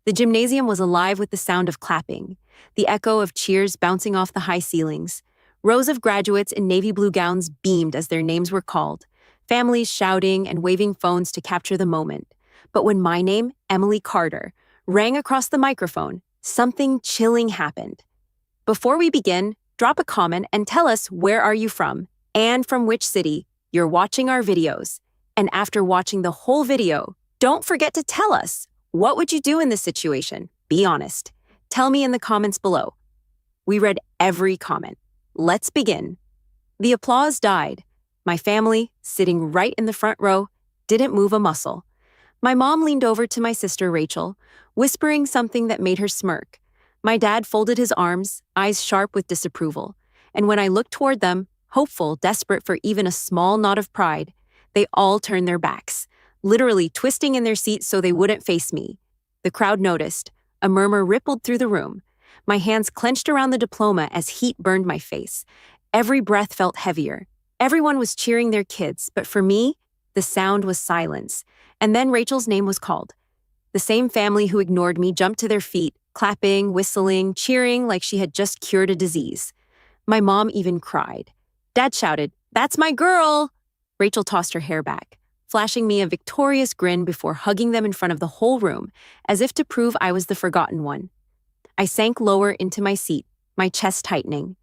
The gymnasium was alive with the sound of clapping, the echo of cheers bouncing off the high ceilings. Rows of graduates in navy blue gowns beamed as their names were called, families shouting and waving phones to capture the moment. But when my name, Emily Carter, rang across the microphone, something chilling happened. Before we begin, drop a comment and tell us where are you from and from which city you're watching our videos. And after watching the whole video, don't forget to tell us, what would you do in this situation? Be honest. Tell me in the comments below. We read every comment. Let's begin. The applause died. My family, sitting right in the front row, didn't move a muscle. My mom leaned over to my sister Rachel, whispering something that made her smirk. My dad folded his arms, eyes sharp with disapproval. And when I looked toward them, hopeful, desperate for even a small nod of pride, they all turned their backs, literally twisting in their seats so they wouldn't face me. The crowd noticed. A murmur rippled through the room. My hands clenched around the diploma as heat burned my face. Every breath felt heavier. Everyone was cheering their kids, but for me, the sound was silence. And then Rachel's name was called. The same family who ignored me jumped to their feet, clapping, whistling, cheering like she had just cured a disease. My mom even cried. Dad shouted, "That's my girl!" Rachel tossed her hair back, flashing me a victorious grin before hugging them in front of the whole room, as if to prove I was the forgotten one. I sank lower into my seat, my chest tightening.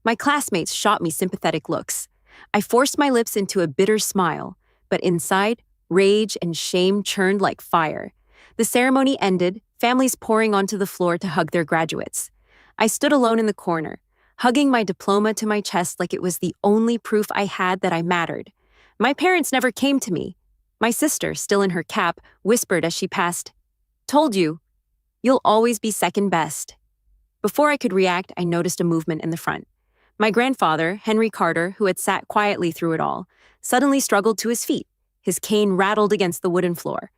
My classmates shot me sympathetic looks. I forced my lips into a bitter smile, but inside, rage and shame churned like fire. The ceremony ended, families pouring onto the floor to hug their graduates. I stood alone in the corner, hugging my diploma to my chest like it was the only proof I had that I mattered. My parents never came to me. My sister, still in her cap, whispered as she passed, "Told you, you'll always be second best." Before I could react, I noticed a movement in the front. My grandfather, Henry Carter, who had sat quietly through it all, suddenly struggled to his feet. His cane rattled against the wooden floor.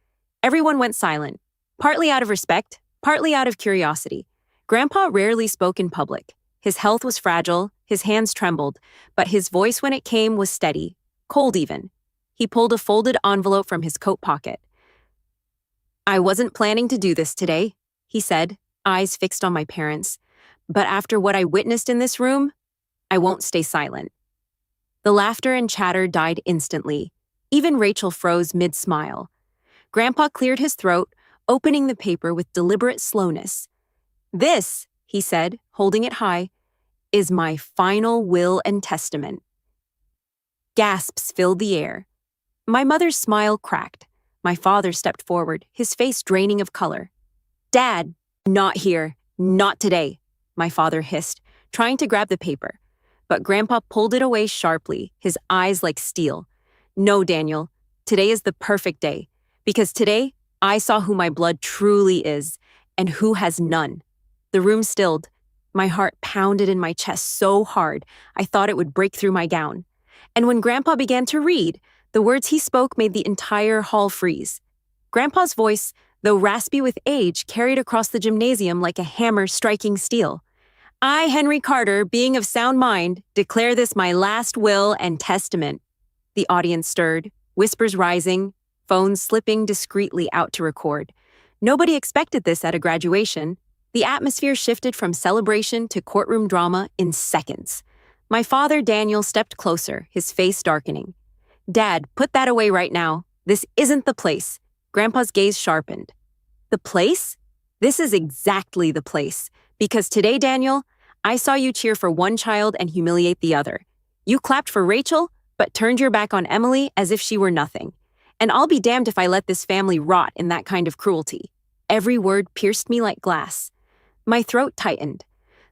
Everyone went silent, partly out of respect, partly out of curiosity. Grandpa rarely spoke in public. His health was fragile, his hands trembled, but his voice when it came was steady, cold even. He pulled a folded envelope from his coat pocket. "I wasn't planning to do this today," he said, eyes fixed on my parents. "But after what I witnessed in this room, I won't stay silent." The laughter and chatter died instantly. Even Rachel froze mid-smile. Grandpa cleared his throat, opening the paper with deliberate slowness. "This," he said, holding it high, "is my final will and testament." Gasps filled the air. My mother's smile cracked. My father stepped forward, his face draining of color. "Dad, not here, not today," my father hissed, trying to grab the paper. But Grandpa pulled it away sharply, his eyes like steel. "No, Daniel, today is the perfect day. Because today, I saw who my blood truly is, and who has none." The room stilled. My heart pounded in my chest so hard, I thought it would break through my gown. And when Grandpa began to read, the words he spoke made the entire hall freeze. Grandpa's voice, though raspy with age, carried across the gymnasium like a hammer striking steel. "I, Henry Carter, being of sound mind, declare this my last will and testament." The audience stirred, whispers rising, phones slipping discreetly out to record. Nobody expected this at a graduation. The atmosphere shifted from celebration to courtroom drama in seconds. My father, Daniel, stepped closer, his face darkening. "Dad, put that away right now. This isn't the place." Grandpa's gaze sharpened. "The place? This is exactly the place. Because today, Daniel, I saw you cheer for one child and humiliate the other. You clapped for Rachel, but turned your back on Emily as if she were nothing. And I'll be damned if I let this family rot in that kind of cruelty." Every word pierced me like glass. My throat tightened.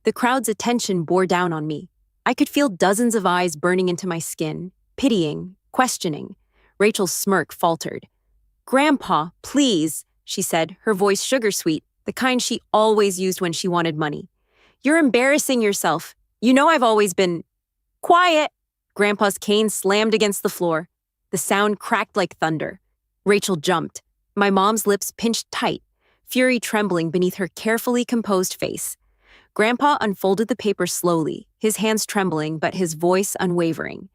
The crowd's attention bore down on me. I could feel dozens of eyes burning into my skin, pitying, questioning. Rachel's smirk faltered. "Grandpa, please," she said, her voice sugar-sweet, the kind she always used when she wanted money. "You're embarrassing yourself. You know I've always been—" "Quiet!" Grandpa's cane slammed against the floor. The sound cracked like thunder. Rachel jumped. My mom's lips pinched tight, fury trembling beneath her carefully composed face. Grandpa unfolded the paper slowly, his hands trembling but his voice unwavering.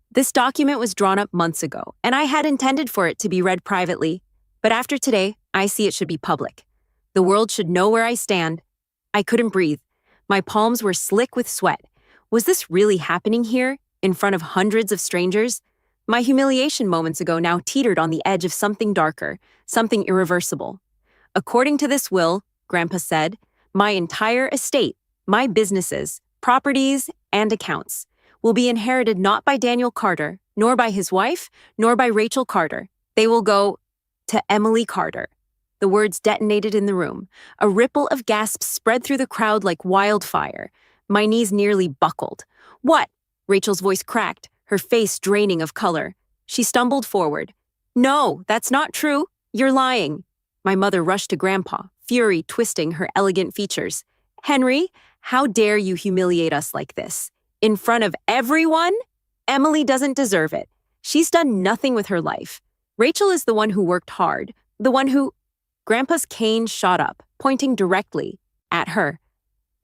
"This document was drawn up months ago, and I had intended for it to be read privately. But after today, I see it should be public. The world should know where I stand. I couldn't breathe. My palms were slick with sweat. Was this really happening here, in front of hundreds of strangers? My humiliation moments ago now teetered on the edge of something darker, something irreversible. According to this will, Grandpa said, my entire estate, my businesses, properties, and accounts will be inherited not by Daniel Carter, nor by his wife, nor by Rachel Carter. They will go to Emily Carter. The words detonated in the room. A ripple of gasps spread through the crowd like wildfire. My knees nearly buckled. What? Rachel's voice cracked, her face draining of color. She stumbled forward. No, that's not true. You're lying. My mother rushed to Grandpa, fury twisting her elegant features. Henry, how dare you humiliate us like this? In front of everyone? Emily doesn't deserve it. She's done nothing with her life. Rachel is the one who worked hard, the one who... Grandpa's cane shot up, pointing directly at her.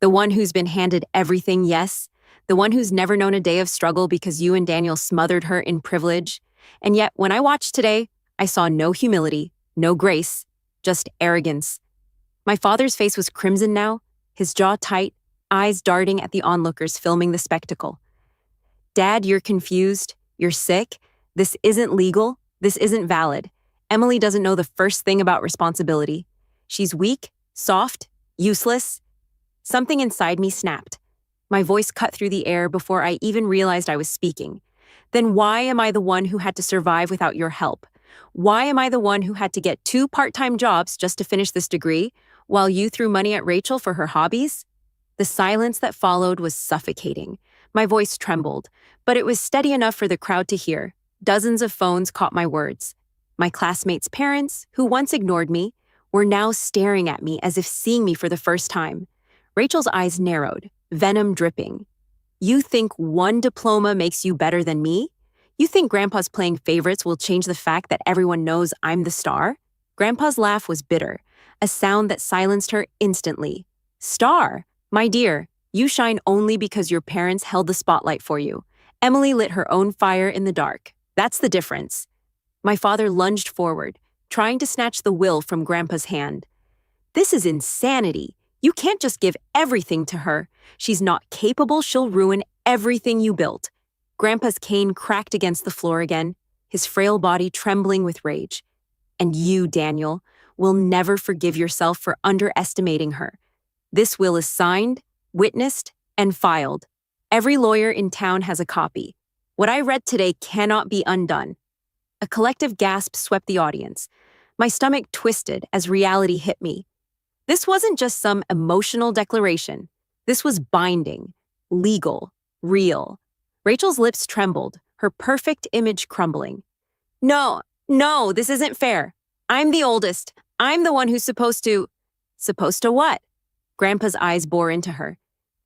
The one who's been handed everything, yes. The one who's never known a day of struggle because you and Daniel smothered her in privilege. And yet, when I watched today, I saw no humility, no grace, just arrogance. My father's face was crimson now, his jaw tight, eyes darting at the onlookers filming the spectacle. Dad, you're confused. You're sick. This isn't legal. This isn't valid. Emily doesn't know the first thing about responsibility. She's weak, soft, useless. Something inside me snapped. My voice cut through the air before I even realized I was speaking. Then why am I the one who had to survive without your help? Why am I the one who had to get 2 part-time jobs just to finish this degree, while you threw money at Rachel for her hobbies? The silence that followed was suffocating. My voice trembled, but it was steady enough for the crowd to hear. Dozens of phones caught my words. My classmates' parents, who once ignored me, were now staring at me as if seeing me for the first time. Rachel's eyes narrowed, venom dripping. You think one diploma makes you better than me? You think Grandpa's playing favorites will change the fact that everyone knows I'm the star? Grandpa's laugh was bitter, a sound that silenced her instantly. Star? My dear, you shine only because your parents held the spotlight for you. Emily lit her own fire in the dark. That's the difference. My father lunged forward, trying to snatch the will from Grandpa's hand. This is insanity. You can't just give everything to her. She's not capable. She'll ruin everything you built. Grandpa's cane cracked against the floor again, his frail body trembling with rage. And you, Daniel, will never forgive yourself for underestimating her. This will is signed, witnessed, and filed. Every lawyer in town has a copy. What I read today cannot be undone. A collective gasp swept the audience. My stomach twisted as reality hit me. This wasn't just some emotional declaration. This was binding, legal, real. Rachel's lips trembled, her perfect image crumbling. No, this isn't fair. I'm the oldest. I'm the one who's supposed to... Supposed to what? Grandpa's eyes bore into her.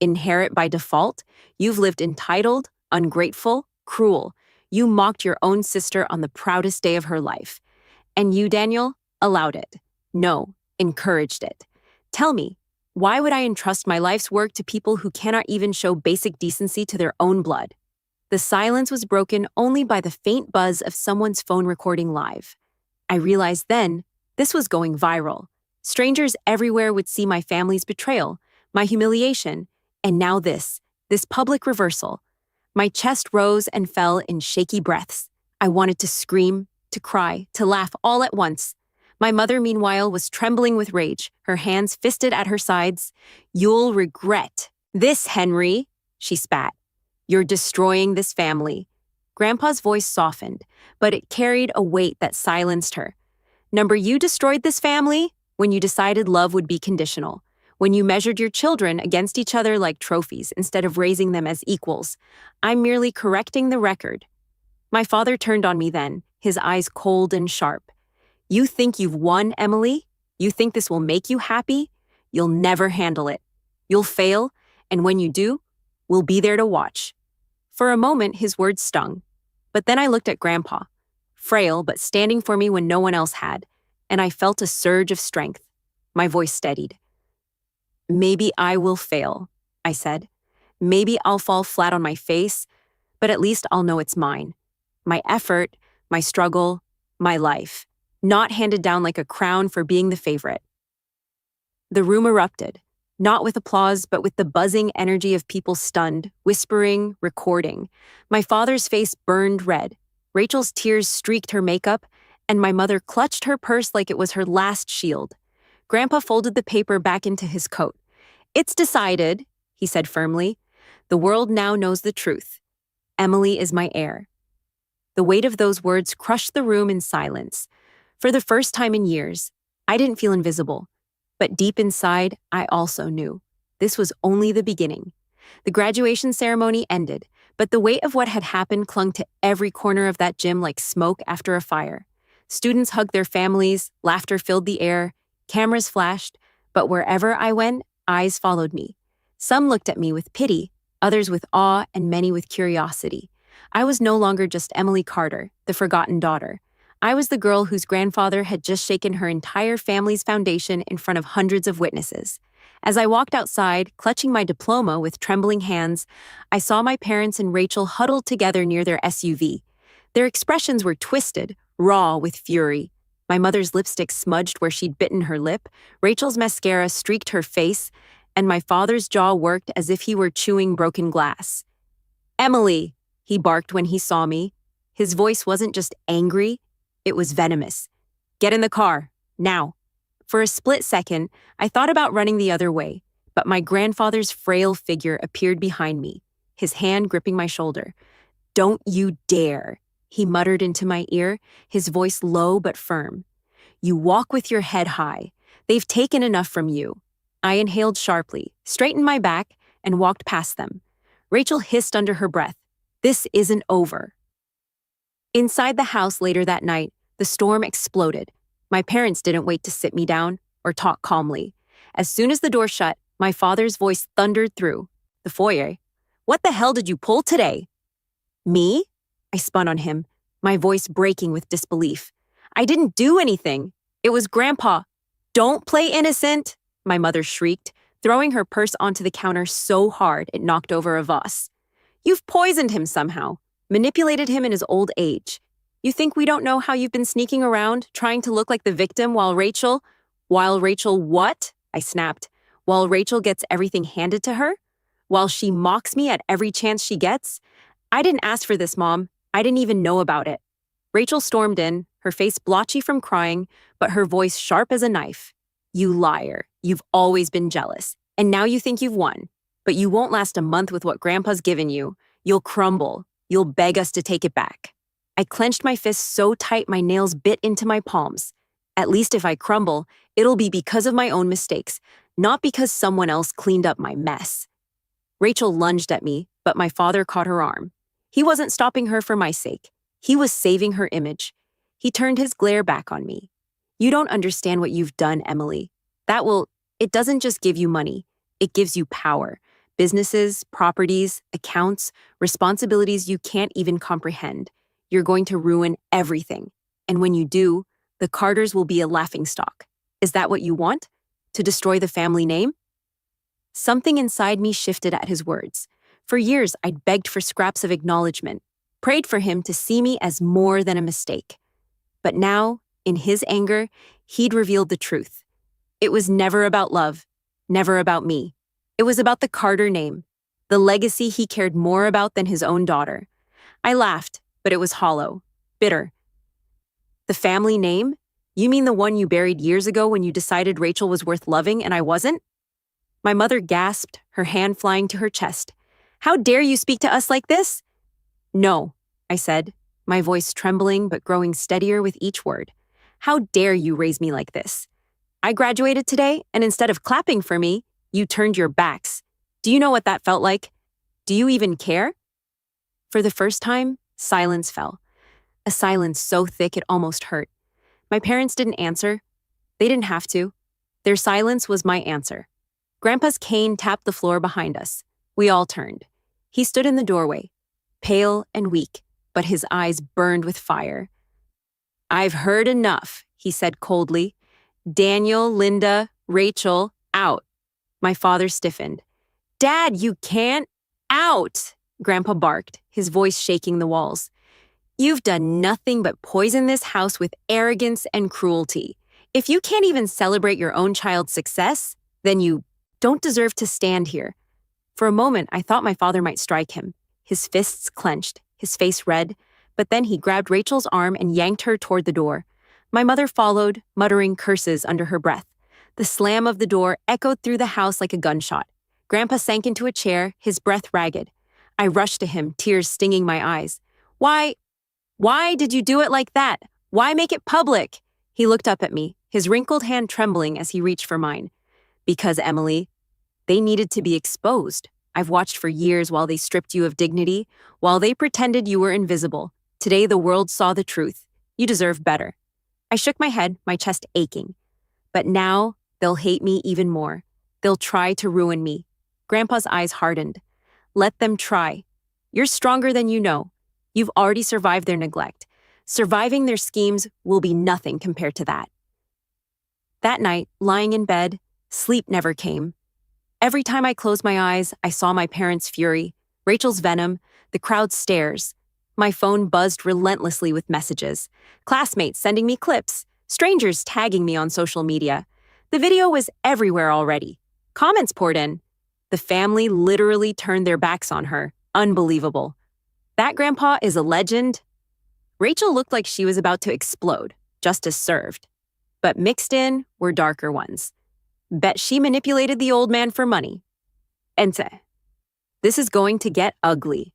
Inherit by default? You've lived entitled, ungrateful, cruel. You mocked your own sister on the proudest day of her life. And you, Daniel, allowed it. No, encouraged it. Tell me, why would I entrust my life's work to people who cannot even show basic decency to their own blood? The silence was broken only by the faint buzz of someone's phone recording live. I realized then this was going viral. Strangers everywhere would see my family's betrayal, my humiliation, and now this public reversal. My chest rose and fell in shaky breaths. I wanted to scream, to cry, to laugh all at once. My mother, meanwhile, was trembling with rage, her hands fisted at her sides. You'll regret this, Henry, she spat. You're destroying this family. Grandpa's voice softened, but it carried a weight that silenced her. Number, you destroyed this family when you decided love would be conditional, when you measured your children against each other like trophies instead of raising them as equals. I'm merely correcting the record. My father turned on me then, his eyes cold and sharp. You think you've won, Emily? You think this will make you happy? You'll never handle it. You'll fail, and when you do, we'll be there to watch. For a moment, his words stung. But then I looked at Grandpa, frail but standing for me when no one else had, and I felt a surge of strength. My voice steadied. Maybe I will fail, I said. Maybe I'll fall flat on my face, but at least I'll know it's mine. My effort, my struggle, my life, not handed down like a crown for being the favorite. The room erupted, not with applause, but with the buzzing energy of people stunned, whispering, recording. My father's face burned red. Rachel's tears streaked her makeup, and my mother clutched her purse like it was her last shield. Grandpa folded the paper back into his coat. "It's decided," he said firmly. "The world now knows the truth. Emily is my heir." The weight of those words crushed the room in silence. For the first time in years, I didn't feel invisible. But deep inside, I also knew. This was only the beginning. The graduation ceremony ended, but the weight of what had happened clung to every corner of that gym like smoke after a fire. Students hugged their families, laughter filled the air, cameras flashed, but wherever I went, eyes followed me. Some looked at me with pity, others with awe, and many with curiosity. I was no longer just Emily Carter, the forgotten daughter. I was the girl whose grandfather had just shaken her entire family's foundation in front of hundreds of witnesses. As I walked outside, clutching my diploma with trembling hands, I saw my parents and Rachel huddled together near their SUV. Their expressions were twisted, raw with fury. My mother's lipstick smudged where she'd bitten her lip, Rachel's mascara streaked her face, and my father's jaw worked as if he were chewing broken glass. "Emily," he barked when he saw me. His voice wasn't just angry, it was venomous. "Get in the car, now." For a split second, I thought about running the other way, but my grandfather's frail figure appeared behind me, his hand gripping my shoulder. "Don't you dare," he muttered into my ear, his voice low but firm. "You walk with your head high. They've taken enough from you." I inhaled sharply, straightened my back, and walked past them. Rachel hissed under her breath, "This isn't over." Inside the house later that night, the storm exploded. My parents didn't wait to sit me down or talk calmly. As soon as the door shut, my father's voice thundered through the foyer. "What the hell did you pull today?" "Me?" I spun on him, my voice breaking with disbelief. "I didn't do anything. It was Grandpa." "Don't play innocent," my mother shrieked, throwing her purse onto the counter so hard it knocked over a vase. "You've poisoned him somehow, manipulated him in his old age. You think we don't know how you've been sneaking around, trying to look like the victim while Rachel what?" I snapped. "While Rachel gets everything handed to her? While she mocks me at every chance she gets? I didn't ask for this, Mom. I didn't even know about it." Rachel stormed in, her face blotchy from crying, but her voice sharp as a knife. "You liar. You've always been jealous. And now you think you've won. But you won't last a month with what Grandpa's given you. You'll crumble. You'll beg us to take it back." I clenched my fists so tight my nails bit into my palms. At least if I crumble, it'll be because of my own mistakes, not because someone else cleaned up my mess. Rachel lunged at me, but my father caught her arm. He wasn't stopping her for my sake. He was saving her image. He turned his glare back on me. "You don't understand what you've done, Emily. It doesn't just give you money. It gives you power. Businesses, properties, accounts, responsibilities you can't even comprehend. You're going to ruin everything. And when you do, the Carters will be a laughingstock. Is that what you want? To destroy the family name?" Something inside me shifted at his words. For years, I'd begged for scraps of acknowledgement, prayed for him to see me as more than a mistake. But now, in his anger, he'd revealed the truth. It was never about love, never about me. It was about the Carter name, the legacy he cared more about than his own daughter. I laughed, but it was hollow, bitter. "The family name? You mean the one you buried years ago when you decided Rachel was worth loving and I wasn't?" My mother gasped, her hand flying to her chest. "How dare you speak to us like this?" "No," I said, my voice trembling but growing steadier with each word. "How dare you raise me like this? I graduated today, and instead of clapping for me, you turned your backs. Do you know what that felt like? Do you even care?" For the first time, silence fell. A silence so thick it almost hurt. My parents didn't answer. They didn't have to. Their silence was my answer. Grandpa's cane tapped the floor behind us. We all turned. He stood in the doorway, pale and weak, but his eyes burned with fire. "I've heard enough," he said coldly. "Daniel, Linda, Rachel, out." My father stiffened. "Dad, you can't. Out!" Grandpa barked, his voice shaking the walls. "You've done nothing but poison this house with arrogance and cruelty. If you can't even celebrate your own child's success, Then you don't deserve to stand here. For a moment, I thought my father might strike him. His fists clenched, his face red, but then he grabbed Rachel's arm and yanked her toward the door. My mother followed, muttering curses under her breath. The slam of the door echoed through the house like a gunshot. Grandpa sank into a chair, his breath ragged. I rushed to him, tears stinging my eyes. Why did you do it like that? Why make it public? He looked up at me, his wrinkled hand trembling as he reached for mine. Because, Emily, they needed to be exposed. I've watched for years while they stripped you of dignity, while they pretended you were invisible. Today the world saw the truth. You deserve better. I shook my head, my chest aching. But now they'll hate me even more. They'll try to ruin me. Grandpa's eyes hardened. Let them try. You're stronger than you know. You've already survived their neglect. Surviving their schemes will be nothing compared to that. That night, lying in bed, sleep never came. Every time I closed my eyes, I saw my parents' fury, Rachel's venom, the crowd's stares. My phone buzzed relentlessly with messages. Classmates sending me clips, strangers tagging me on social media. The video was everywhere already. Comments poured in. The family literally turned their backs on her. Unbelievable. That grandpa is a legend. Rachel looked like she was about to explode. Justice served. But mixed in were darker ones. Bet she manipulated the old man for money. Ense. This is going to get ugly.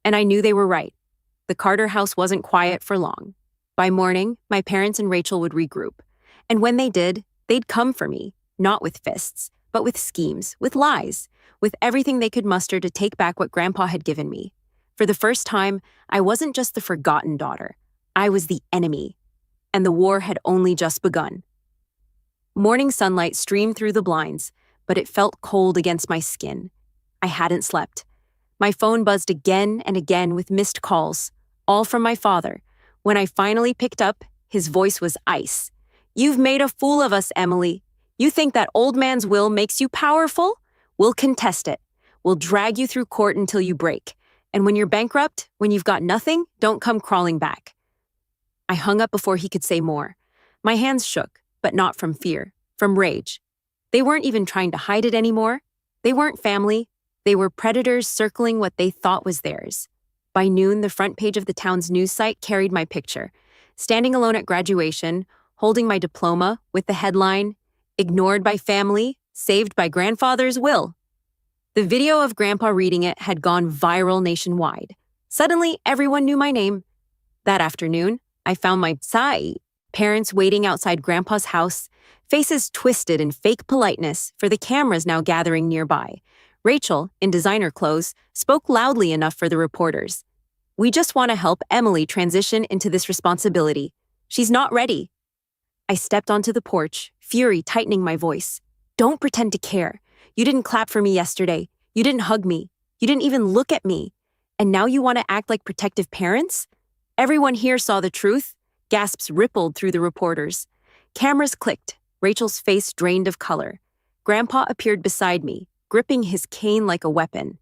And I knew they were right. The Carter house wasn't quiet for long. By morning, my parents and Rachel would regroup. And when they did, they'd come for me, not with fists, but with schemes, with lies, with everything they could muster to take back what Grandpa had given me. For the first time, I wasn't just the forgotten daughter. I was the enemy. And the war had only just begun. Morning sunlight streamed through the blinds, but it felt cold against my skin. I hadn't slept. My phone buzzed again and again with missed calls, all from my father. When I finally picked up, his voice was ice. You've made a fool of us, Emily. You think that old man's will makes you powerful? We'll contest it. We'll drag you through court until you break. And when you're bankrupt, when you've got nothing, don't come crawling back. I hung up before he could say more. My hands shook, but not from fear, from rage. They weren't even trying to hide it anymore. They weren't family. They were predators circling what they thought was theirs. By noon, the front page of the town's news site carried my picture, standing alone at graduation, holding my diploma with the headline, "Ignored by family, saved by grandfather's will." The video of Grandpa reading it had gone viral nationwide. Suddenly, everyone knew my name. That afternoon, I found my Tsai, parents waiting outside Grandpa's house, faces twisted in fake politeness for the cameras now gathering nearby. Rachel, in designer clothes, spoke loudly enough for the reporters. We just want to help Emily transition into this responsibility. She's not ready. I stepped onto the porch, fury tightening my voice. Don't pretend to care. You didn't clap for me yesterday. You didn't hug me. You didn't even look at me. And now you want to act like protective parents? Everyone here saw the truth. Gasps rippled through the reporters. Cameras clicked. Rachel's face drained of color. Grandpa appeared beside me, gripping his cane like a weapon.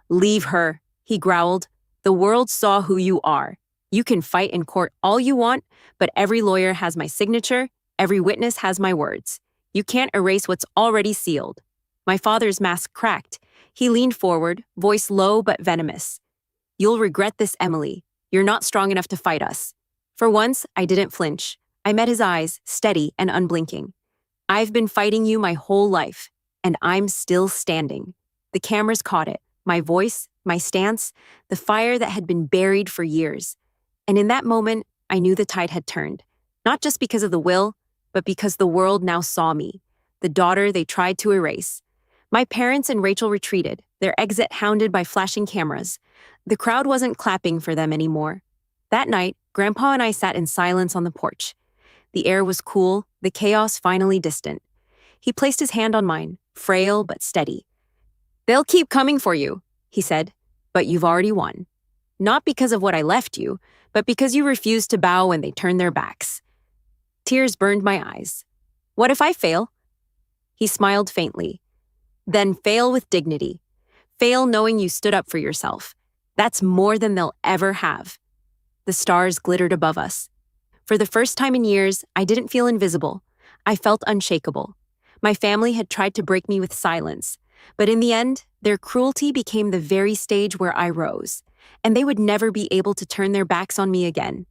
Leave her, he growled. The world saw who you are. You can fight in court all you want, but every lawyer has my signature, every witness has my words. You can't erase what's already sealed. My father's mask cracked. He leaned forward, voice low but venomous. You'll regret this, Emily. You're not strong enough to fight us. For once, I didn't flinch. I met his eyes, steady and unblinking. I've been fighting you my whole life, and I'm still standing. The cameras caught it, my voice, my stance, the fire that had been buried for years. And in that moment, I knew the tide had turned, not just because of the will, but because the world now saw me, the daughter they tried to erase. My parents and Rachel retreated, their exit hounded by flashing cameras. The crowd wasn't clapping for them anymore. That night, Grandpa and I sat in silence on the porch. The air was cool, the chaos finally distant. He placed his hand on mine, frail but steady. They'll keep coming for you, he said, but you've already won. Not because of what I left you, but because you refused to bow when they turned their backs. Tears burned my eyes. What if I fail? He smiled faintly. Then fail with dignity. Fail knowing you stood up for yourself. That's more than they'll ever have. The stars glittered above us. For the first time in years, I didn't feel invisible. I felt unshakable. My family had tried to break me with silence, but in the end, their cruelty became the very stage where I rose, and they would never be able to turn their backs on me again.